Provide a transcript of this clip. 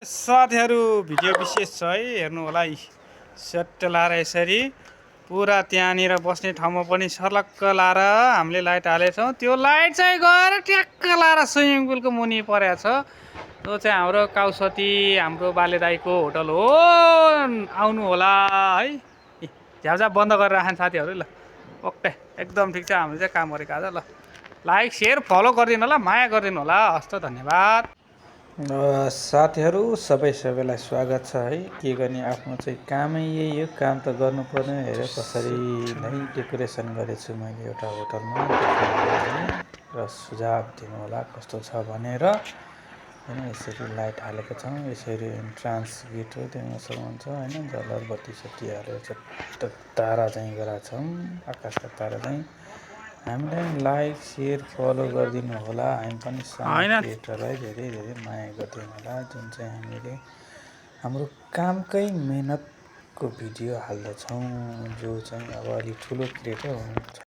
साथीहरू भिडियो विशेष छ है हेर्नु होला है। सेट लाएर यसरी पुरा त्यहाँनिर बस्ने ठाउँमा पनि सर्लक्क लाएर हामीले लाइट हालेछौँ। त्यो लाइट चाहिँ गएर ट्याक्क लाएर स्विमिङ पुलको मुनि परेको छ। त्यो चाहिँ हाम्रो काउसती हाम्रो बाले दाईको होटल हो। आउनु होला है। झ्याउझ्याउ बन्द गरेर राख्नु साथीहरू ल। ओके एकदम ठिक छ। हामीले चाहिँ काम गरेको आज ल। लाइक सेयर फलो गरिदिनु होला, माया गरिदिनु होला। हस्त धन्यवाद। साथीहरू सबैलाई स्वागत छ है। के गर्ने आफ्नो चाहिँ कामै यही हो, काम त गर्नुपर्ने हेरे कसरी नै डेकोरेसन गरेछु मैले एउटा होटलमा र सुझाव दिनु होला कस्तो छ भनेर। होइन यसरी लाइट हालेको छौँ, यसरी इन्ट्रान्स गेट हो त्यहाँसम्म हुन्छ होइन। जलर बत्ती सत्ती हालेर चट्ट तारा चाहिँ गराएको छौँ, आकाशका तारा चाहिँ। हामीलाई लाइक सेयर फलो गरिदिनु होला। हामी पनि सानो क्रिएटरलाई धेरै धेरै माया गरिदिनु होला। जुन चाहिँ हामीले हाम्रो कामकै मेहनतको भिडियो हाल्दछौँ, जो चाहिँ अब अलिक ठुलो क्रिएटर हुनुहुन्छ।